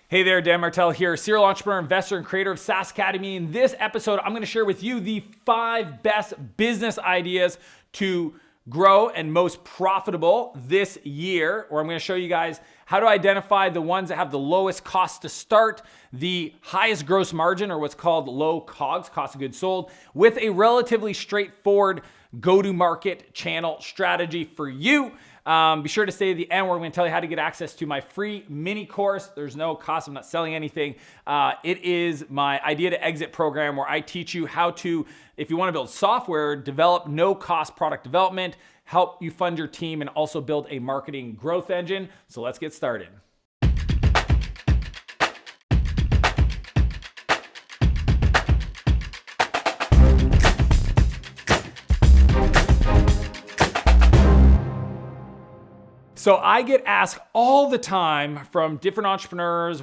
Hey there, Dan Martell here, serial entrepreneur, investor, and creator of SaaS Academy. In this episode, I'm going to share with you the 5 best business ideas to grow and most profitable this year, where I'm going to show you guys how to identify the ones that have the lowest cost to start, the highest gross margin, or what's called low COGS, cost of goods sold, with a relatively straightforward go-to-market channel strategy for you. Be sure to stay at the end where I'm going to tell you how to get access to my free mini course. There's no cost. I'm not selling anything. It is my Idea to Exit program where I teach you how to, if you want to build software, develop no-cost product development, help you fund your team, and also build a marketing growth engine. So let's get started. So I get asked all the time from different entrepreneurs,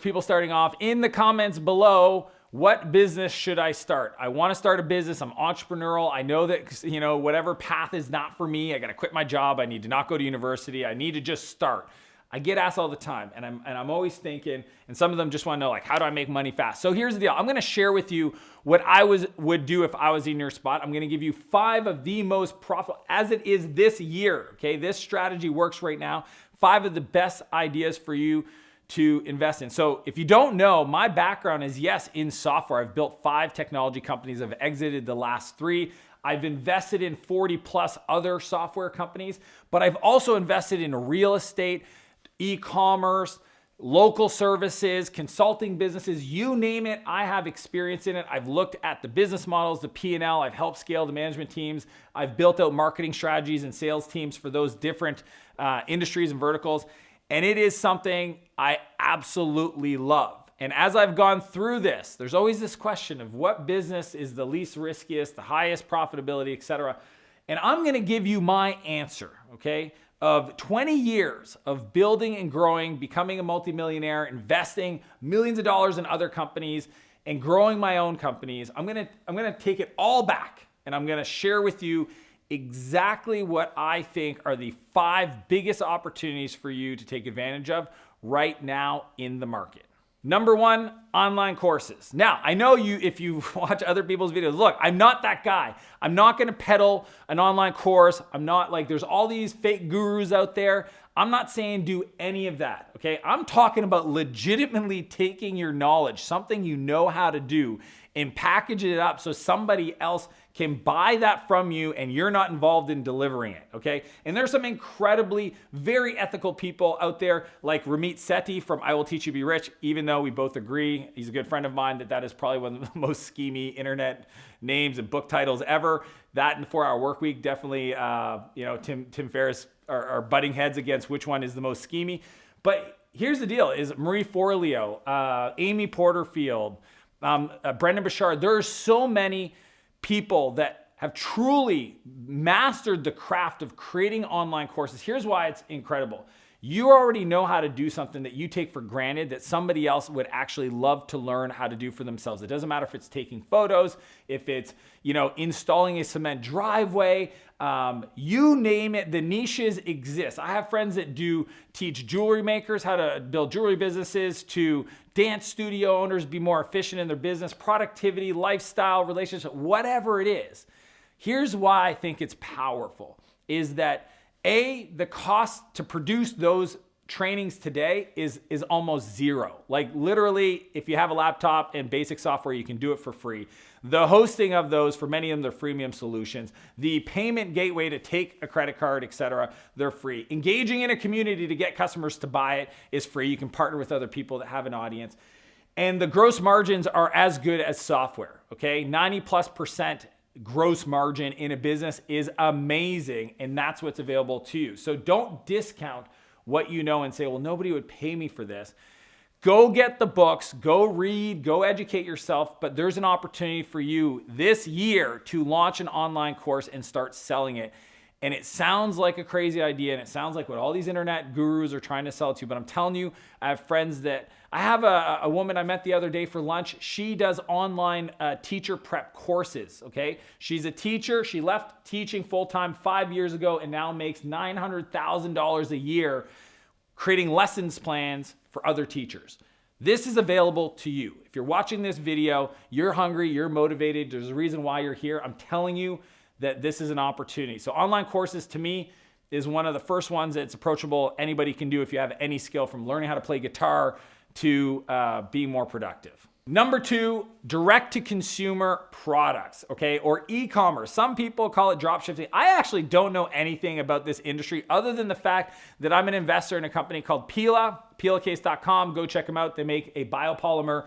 people starting off in the comments below, what business should I start? I want to start a business. I'm entrepreneurial. I know that, whatever path is not for me. I got to quit my job. I need to not go to university. I need to just start. I get asked all the time, and I'm always thinking, and some of them just want to know, like, how do I make money fast? So here's the deal. I'm going to share with you what I would do if I was in your spot. I'm going to give you 5 of the most profitable, as it is this year, okay? This strategy works right now. 5 of the best ideas for you to invest in. So if you don't know, my background is, yes, in software. I've built 5 technology companies. I've exited the last 3. I've invested in 40 plus other software companies, but I've also invested in real estate, e-commerce, local services, consulting businesses, you name it, I have experience in it. I've looked at the business models, the P&L, I've helped scale the management teams. I've built out marketing strategies and sales teams for those different industries and verticals. And it is something I absolutely love. And as I've gone through this, there's always this question of what business is the least riskiest, the highest profitability, etc. And I'm going to give you my answer, okay? Of 20 years of building and growing, becoming a multimillionaire, investing millions of dollars in other companies, and growing my own companies, I'm gonna take it all back, and I'm gonna share with you exactly what I think are the 5 biggest opportunities for you to take advantage of right now in the market. Number 1, online courses. Now, I know if you watch other people's videos, look, I'm not that guy. I'm not going to peddle an online course. I'm not like, there's all these fake gurus out there. I'm not saying do any of that, okay? I'm talking about legitimately taking your knowledge, something you know how to do, and package it up so somebody else can buy that from you and you're not involved in delivering it, okay? And there's some incredibly, very ethical people out there like Ramit Sethi from I Will Teach You to Be Rich, even though we both agree, he's a good friend of mine, that is probably one of the most schemy internet names and book titles ever. That and 4-Hour Workweek, definitely, Tim Ferriss are butting heads against which one is the most schemy. But here's the deal, is Marie Forleo, Amy Porterfield, Brendan Burchard, there are so many people that have truly mastered the craft of creating online courses. Here's why it's incredible. You already know how to do something that you take for granted that somebody else would actually love to learn how to do for themselves. It doesn't matter if it's taking photos, if it's, installing a cement driveway, you name it, the niches exist. I have friends that teach jewelry makers how to build jewelry businesses, to dance studio owners be more efficient in their business, productivity, lifestyle, relationship, whatever it is. Here's why I think it's powerful, is that the cost to produce those trainings today is almost zero. Like literally, if you have a laptop and basic software, you can do it for free. The hosting of those, for many of them, they're freemium solutions. The payment gateway to take a credit card, etc., they're free. Engaging in a community to get customers to buy it is free. You can partner with other people that have an audience. And the gross margins are as good as software, okay? 90+% gross margin in a business is amazing, and that's what's available to you. So don't discount what you know and say, well, nobody would pay me for this. Go get the books, go read, go educate yourself, but there's an opportunity for you this year to launch an online course and start selling it. And it sounds like a crazy idea, and it sounds like what all these internet gurus are trying to sell it to, but I'm telling you, I have friends that, I have a woman I met the other day for lunch. She does online teacher prep courses, okay? She's a teacher. She left teaching full-time 5 years ago and now makes $900,000 a year creating lessons plans for other teachers. This is available to you. If you're watching this video, you're hungry, you're motivated, there's a reason why you're here. I'm telling you that this is an opportunity. So online courses to me is one of the first ones that's approachable. Anybody can do if you have any skill, from learning how to play guitar to being more productive. Number 2, direct-to-consumer products, okay, or e-commerce. Some people call it dropshipping. I actually don't know anything about this industry other than the fact that I'm an investor in a company called Pila, pilacase.com. Go check them out. They make a biopolymer.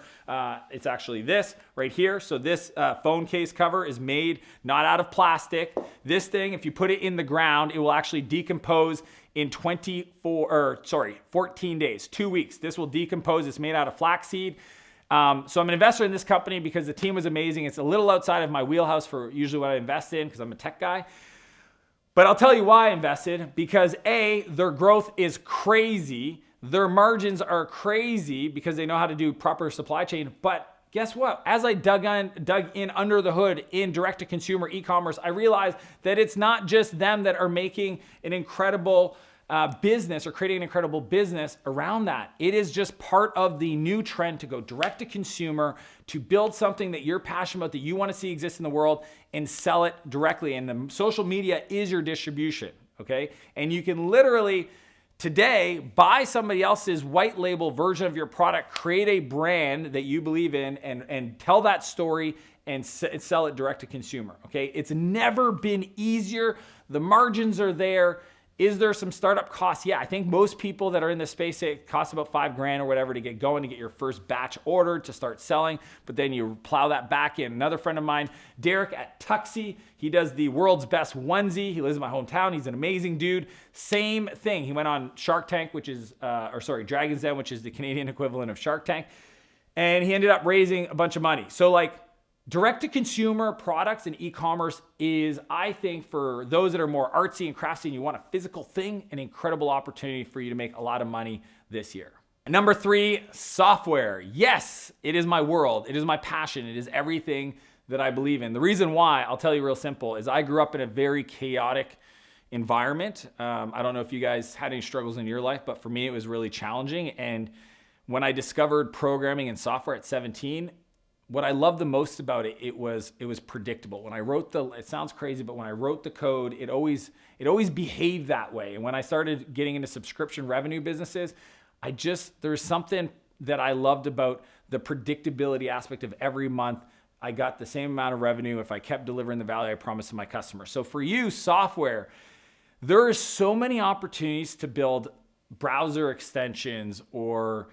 It's actually this right here. So this phone case cover is made not out of plastic. This thing, if you put it in the ground, it will actually decompose in 14 days, 2 weeks. This will decompose. It's made out of flaxseed. So I'm an investor in this company because the team was amazing. It's a little outside of my wheelhouse for usually what I invest in because I'm a tech guy. But I'll tell you why I invested, because A, their growth is crazy. Their margins are crazy because they know how to do proper supply chain. But guess what? As I dug in under the hood in direct-to-consumer e-commerce, I realized that it's not just them that are making an incredible business or creating an incredible business around that. It is just part of the new trend to go direct to consumer, to build something that you're passionate about, that you want to see exist in the world, and sell it directly. And the social media is your distribution, okay? And you can literally today buy somebody else's white label version of your product, create a brand that you believe in, and tell that story and sell it direct to consumer, okay? It's never been easier. The margins are there. Is there some startup costs? Yeah, I think most people that are in this space say it costs about $5,000 or whatever to get going, to get your first batch ordered, to start selling, but then you plow that back in. Another friend of mine, Derek at Tuxie, he does the world's best onesie. He lives in my hometown. He's an amazing dude. Same thing. He went on Shark Tank, Dragon's Den, which is the Canadian equivalent of Shark Tank. And he ended up raising a bunch of money. So like, direct-to-consumer products and e-commerce is, I think, for those that are more artsy and craftsy and you want a physical thing, an incredible opportunity for you to make a lot of money this year. Number 3, software. Yes, it is my world. It is my passion. It is everything that I believe in. The reason why, I'll tell you real simple, is I grew up in a very chaotic environment. I don't know if you guys had any struggles in your life, but for me, it was really challenging. And when I discovered programming and software at 17, what I loved the most about it, it was predictable. When I wrote it sounds crazy, but when I wrote the code, it always behaved that way. And when I started getting into subscription revenue businesses, there's something that I loved about the predictability aspect of every month. I got the same amount of revenue if I kept delivering the value I promised to my customers. So for you, software, there are so many opportunities to build browser extensions or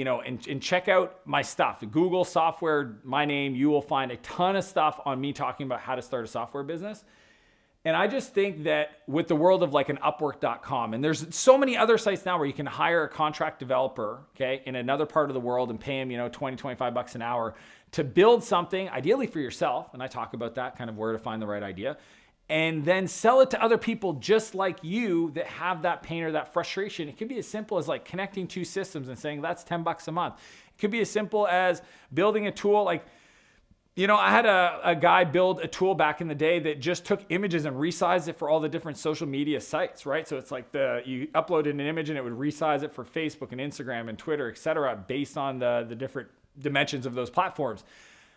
and check out my stuff. Google software, my name, you will find a ton of stuff on me talking about how to start a software business. And I just think that with the world of like an Upwork.com, and there's so many other sites now where you can hire a contract developer, okay, in another part of the world and pay him, $20-25 an hour to build something, ideally for yourself. And I talk about that, kind of where to find the right idea. And then sell it to other people just like you that have that pain or that frustration. It could be as simple as like connecting 2 systems and saying that's $10 a month. It could be as simple as building a tool. Like, I had a guy build a tool back in the day that just took images and resized it for all the different social media sites, right? So it's like you uploaded an image and it would resize it for Facebook and Instagram and Twitter, et cetera, based on the different dimensions of those platforms.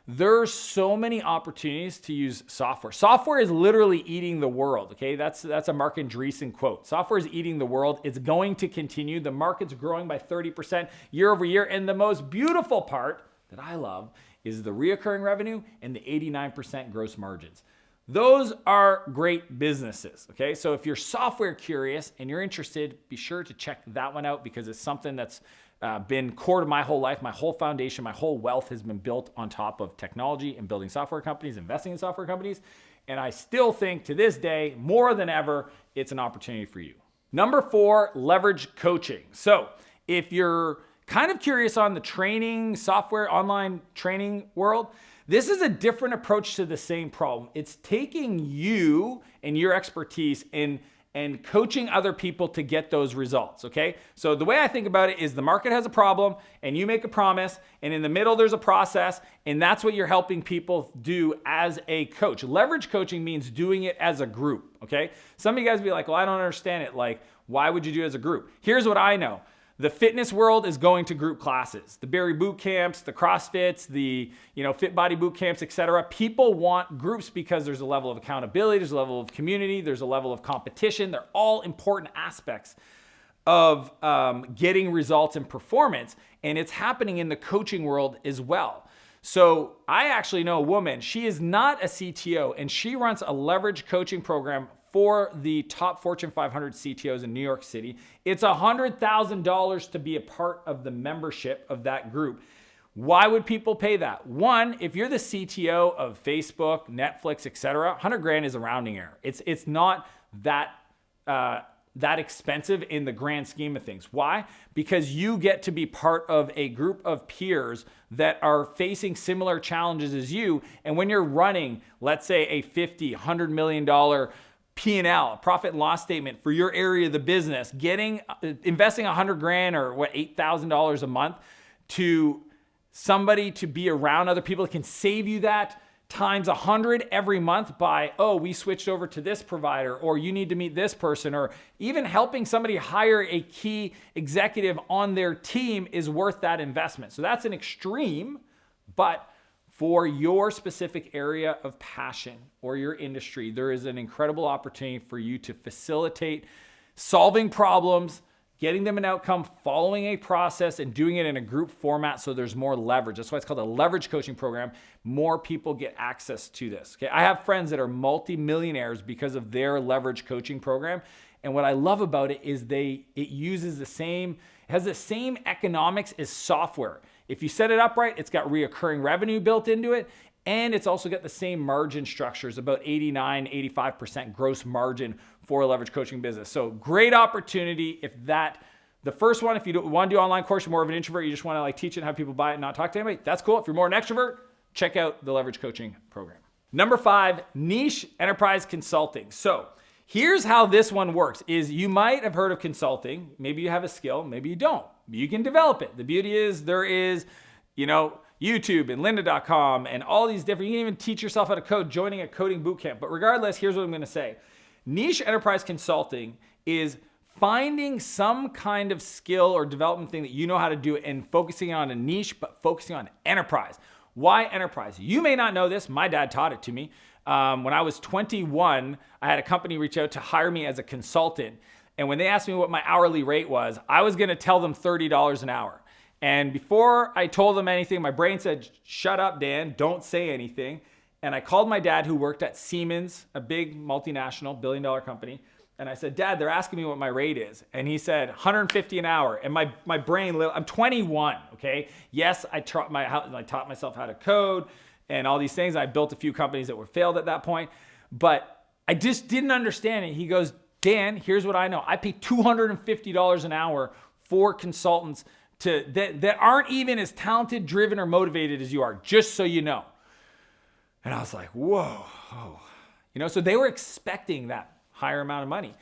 There's so many opportunities to use software. Software is literally eating the world, okay? That's a Mark Andreessen quote. Software is eating the world. It's going to continue. The market's growing by 30% year over year. And the most beautiful part that I love is the reoccurring revenue and the 89% gross margins. Those are great businesses, okay? So if you're software curious and you're interested, be sure to check that one out because it's something that's been core to my whole life. My whole foundation, my whole wealth has been built on top of technology and building software companies, investing in software companies. And I still think to this day, more than ever, it's an opportunity for you. Number 4, leverage coaching. So if you're kind of curious on the training, software, online training world, this is a different approach to the same problem. It's taking you and your expertise and coaching other people to get those results, okay? So the way I think about it is the market has a problem and you make a promise and in the middle there's a process and that's what you're helping people do as a coach. Leverage coaching means doing it as a group, okay? Some of you guys be like, well, I don't understand it. Like, why would you do it as a group? Here's what I know. The fitness world is going to group classes, the Barry boot camps, the CrossFits, the Fit Body boot camps, etc. People want groups because there's a level of accountability, there's a level of community, there's a level of competition. They're all important aspects of getting results and performance, and it's happening in the coaching world as well. So I actually know a woman, she is not a CTO, and she runs a leverage coaching program for the top Fortune 500 CTOs in New York City. It's $100,000 to be a part of the membership of that group. Why would people pay that? One, if you're the CTO of Facebook, Netflix, etc., 100 grand is a rounding error. It's not that expensive in the grand scheme of things. Why? Because you get to be part of a group of peers that are facing similar challenges as you. And when you're running, let's say a $50, $100 million P&L, profit and loss statement for your area of the business, investing 100 grand or $8,000 a month to somebody to be around other people that can save you that times 100 every month by, we switched over to this provider, or you need to meet this person, or even helping somebody hire a key executive on their team is worth that investment. So that's an extreme, but for your specific area of passion or your industry, there is an incredible opportunity for you to facilitate solving problems, getting them an outcome, following a process, and doing it in a group format so there's more leverage. That's why it's called a leverage coaching program. More people get access to this. Okay, I have friends that are multimillionaires because of their leverage coaching program. And what I love about it is it has the same economics as software. If you set it up right, it's got reoccurring revenue built into it, and it's also got the same margin structures, about 89, 85% gross margin for a leverage coaching business. So great opportunity the first one, if you want to do online course, you're more of an introvert, you just want to teach it and have people buy it and not talk to anybody, that's cool. If you're more an extrovert, check out the leverage coaching program. Number 5, niche enterprise consulting. So here's how this one works is you might have heard of consulting. Maybe you have a skill, maybe you don't. You can develop it. The beauty is there is, YouTube and lynda.com and all these different, you can even teach yourself how to code joining a coding bootcamp. But regardless, here's what I'm going to say. Niche enterprise consulting is finding some kind of skill or development thing that you know how to do and focusing on a niche, but focusing on enterprise. Why enterprise? You may not know this. My dad taught it to me. When I was 21, I had a company reach out to hire me as a consultant. And when they asked me what my hourly rate was, I was going to tell them $30 an hour. And before I told them anything, my brain said, shut up, Dan, don't say anything. And I called my dad, who worked at Siemens, a big multinational billion-dollar company. And I said, Dad, they're asking me what my rate is. And he said, $150 an hour. And my brain, I'm 21, okay? Yes, I taught myself how to code and all these things. I built a few companies that were failed at that point. But I just didn't understand it. He goes, Dan, here's what I know. I pay $250 an hour for consultants that aren't even as talented, driven, or motivated as you are, just so you know. And I was like, whoa. So they were expecting that higher amount of money.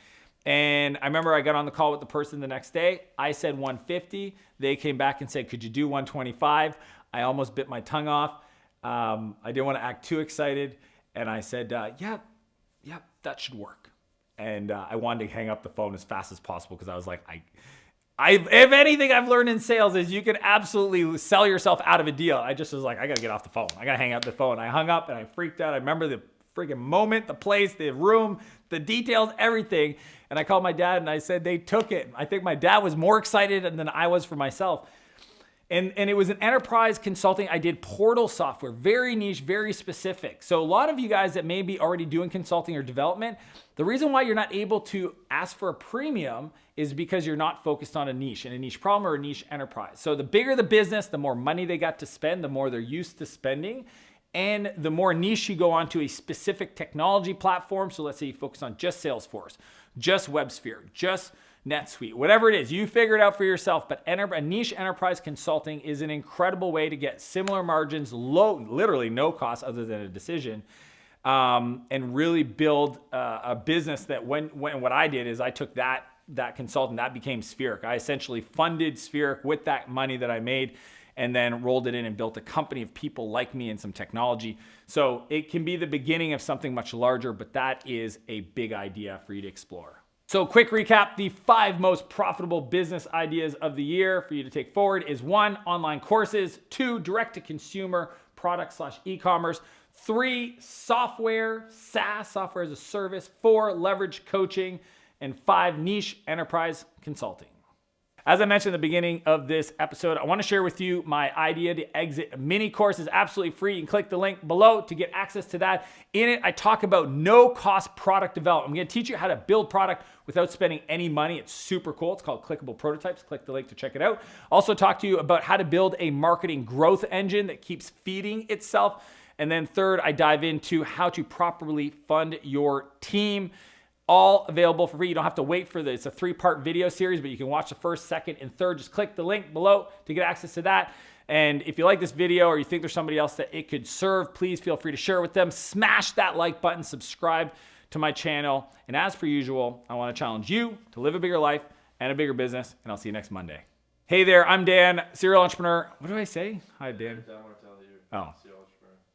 And I remember I got on the call with the person the next day. I said 150. They came back and said, could you do 125? I almost bit my tongue off. I didn't want to act too excited. And I said, yeah, that should work. And I wanted to hang up the phone as fast as possible because I was like, if anything I've learned in sales is you can absolutely sell yourself out of a deal. I just was like, I got to get off the phone. I got to hang up the phone. I hung up and I freaked out. I remember the freaking moment, the place, the room, the details, everything. And I called my dad and I said, they took it. I think my dad was more excited than I was for myself. And it was an enterprise consulting. I did portal software, very niche, very specific. So a lot of you guys that may be already doing consulting or development, the reason why you're not able to ask for a premium is because you're not focused on a niche problem or a niche enterprise. So the bigger the business, the more money they got to spend, the more they're used to spending. And the more niche you go onto a specific technology platform. So let's say you focus on just Salesforce, just WebSphere, just NetSuite, whatever it is, you figure it out for yourself. But a niche enterprise consulting is an incredible way to get similar margins, literally no cost other than a decision, and really build a business that when what I did is I took that consultant, that became Spheric. I essentially funded Spheric with that money that I made and then rolled it in and built a company of people like me and some technology. So it can be the beginning of something much larger, but that is a big idea for you to explore. So quick recap, the 5 most profitable business ideas of the year for you to take forward is 1, online courses, 2, direct-to-consumer product/e-commerce, 3, software, SaaS, software as a service, 4, leverage coaching, and 5, niche enterprise consulting. As I mentioned at the beginning of this episode, I want to share with you my idea to exit mini course. Is absolutely free. You can click the link below to get access to that. In it, I talk about no-cost product development. I'm going to teach you how to build product without spending any money. It's super cool. It's called Clickable Prototypes. Click the link to check it out. Also talk to you about how to build a marketing growth engine that keeps feeding itself. And then third, I dive into how to properly fund your team. All available for free. You don't have to wait for this. It's a 3-part video series, but you can watch the first, second, and third. Just click the link below to get access to that. And if you like this video or you think there's somebody else that it could serve, please feel free to share it with them. Smash that like button, subscribe to my channel. And as per usual, I want to challenge you to live a bigger life and a bigger business. And I'll see you next Monday. Hey there, I'm Dan, serial entrepreneur. What do I say? Hi, Dan. Dan Martell here. Oh. Serial entrepreneur.